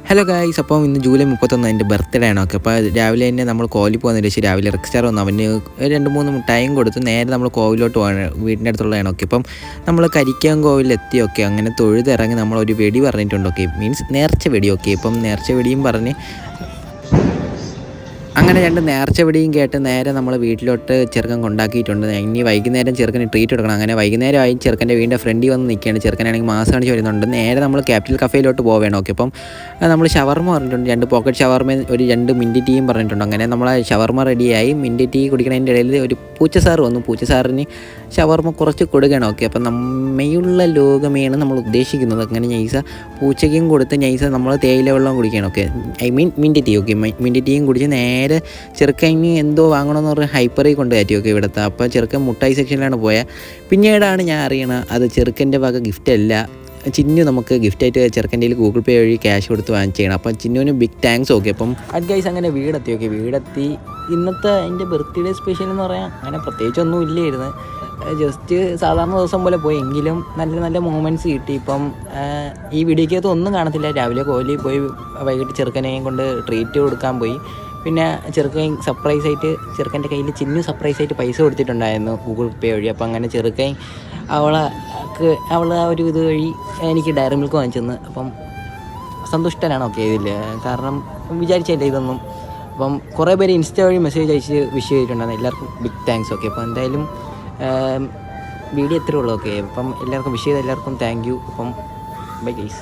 Hello guys, അപ്പം ഇന്ന് July 31 എൻ്റെ ബർത്ത്ഡേ ആണ്. ഓക്കെ, അപ്പോൾ രാവിലെ തന്നെ നമ്മൾ കോവിലിൽ പോകുന്ന രക്ഷ രാവിലെ റെക്സ്റ്റാർ വന്നു. അവന് 2-3 മിഠായും കൊടുത്ത് നേരെ നമ്മൾ കോവിലോട്ട് പോകാൻ വീടിൻ്റെ അടുത്തുള്ളതാണ്. ഓക്കെ, അപ്പം നമ്മൾ കരിക്കാൻ കോവിലെത്തി. ഓക്കെ, അങ്ങനെ തൊഴുതിറങ്ങി നമ്മളൊരു വെടി പറഞ്ഞിട്ടുണ്ട്. ഓക്കെ, മീൻസ് നേർച്ച വെടി. ഓക്കെ, ഇപ്പം നേർച്ച വെടിയും പറഞ്ഞ് അങ്ങനെ 2 നേർച്ച വെടിയും കേട്ട് നേരെ നമ്മൾ വീട്ടിലോട്ട് ചെറുക്കൻ കൊണ്ടാക്കിയിട്ടുണ്ട്. ഇനി വൈകുന്നേരം ചെറുക്കന് ട്രീറ്റ് കൊടുക്കണം. അങ്ങനെ വൈകുന്നേരമായി ചെറുക്കൻ്റെ വീടിൻ്റെ ഫ്രണ്ടിൽ വന്ന് നിൽക്കുകയാണ്. ചെറുക്കനാണെങ്കിൽ മാസം കാണിച്ച് വരുന്നുണ്ട്. നേരെ നമ്മൾ ക്യാപിറ്റൽ കഫേയിലോട്ട് പോവേണം. ഓക്കെ, അപ്പം നമ്മൾ ഷവർമ പറഞ്ഞിട്ടുണ്ട്. 2 പോക്കറ്റ് ഷവർമ, ഒരു 2 മിൻറ്റ് ടീയും പറഞ്ഞിട്ടുണ്ട്. അങ്ങനെ നമ്മൾ ഷവർമ റെഡിയായി. മിൻറ്റ് ടീ കുടിക്കണതിൻ്റെ ഇടയിൽ ഒരു പൂച്ച സാറ് വന്നു. പൂച്ച സാറിന് ഷവർമ കുറച്ച് കൊടുക്കണം. ഓക്കെ, അപ്പം നമ്മയുള്ള ലോകമേയാണ് നമ്മൾ ഉദ്ദേശിക്കുന്നത്. അങ്ങനെ നൈസ പൂച്ചയ്ക്കും കൊടുത്ത് നൈസ നമ്മൾ തേയില വെള്ളം കുടിക്കണം. Okay, I mean mint tea. Okay, mint ടീയും കുടിച്ച് നേരെ ചെറുക്കന് എന്തോ വാങ്ങണമെന്ന് പറഞ്ഞ് ഹൈപ്പറിൽ കൊണ്ട് കയറ്റി. ഓക്കെ, ഇവിടുത്തെ അപ്പോൾ ചെറുക്കൻ മുട്ടായി സെക്ഷനിലാണ് പോയത്. പിന്നീടാണ് ഞാൻ അറിയണത് അത് ചെറുക്കൻ്റെ വക ഗിഫ്റ്റ് അല്ല, ചിന്നു നമുക്ക് ഗിഫ്റ്റായിട്ട് ചെറുക്കൻ്റെ ഗൂഗിൾ പേ വഴി ക്യാഷ് കൊടുത്ത് വാങ്ങിക്കണം. അപ്പം ചിന്നുവിന് ബിഗ് താങ്ക്സ്. ഓക്കെ, അപ്പം ഗൈസ് അങ്ങനെ വീടെത്തി. ഓക്കെ, വീടെത്തി. ഇന്നത്തെ എൻ്റെ ബർത്ത്ഡേ സ്പെഷ്യൽ എന്ന് പറയാൻ അങ്ങനെ പ്രത്യേകിച്ചൊന്നും ഇല്ലായിരുന്നു. ജസ്റ്റ് സാധാരണ ദിവസം പോലെ പോയി, എങ്കിലും നല്ല നല്ല മൊമെൻറ്റ്സ് കിട്ടി. ഇപ്പം ഈ വീഡിയോക്കകത്ത് ഒന്നും കാണത്തില്ല. രാവിലെ കോഹ്ലി പോയി, വൈകിട്ട് ചെറുക്കനെയും കൊണ്ട് ട്രീറ്റ് കൊടുക്കാൻ പോയി. പിന്നെ ചെറുക്കൻ സർപ്രൈസായിട്ട് ചെറുക്കൻ്റെ കയ്യിൽ ചിന്നു സർപ്രൈസായിട്ട് പൈസ കൊടുത്തിട്ടുണ്ടായിരുന്നു ഗൂഗിൾ പേ വഴി. അപ്പം അങ്ങനെ ചെറുക്കൻ അവൾ ആ ഒരു ഇത് വഴി എനിക്ക് ഡയറി മിൽക്ക് വാങ്ങിച്ചു തന്നു. അപ്പം സന്തുഷ്ടനാണ്. ഓക്കെ, ഇതിൽ കാരണം വിചാരിച്ചല്ലേ ഇതൊന്നും. അപ്പം കുറേ പേര് ഇൻസ്റ്റ വഴി മെസ്സേജ് അയച്ച് വിഷ് ചെയ്തിട്ടുണ്ടായിരുന്നു. എല്ലാവർക്കും ബിഗ് താങ്ക്സ്. ഓക്കെ, അപ്പോൾ എന്തായാലും വീഡിയോ എത്രയേ ഉള്ളൂ. ഓക്കെ, അപ്പം എല്ലാവർക്കും വിഷ് ചെയ്ത എല്ലാവർക്കും താങ്ക് യു. അപ്പം ബൈ ഗൈസ്.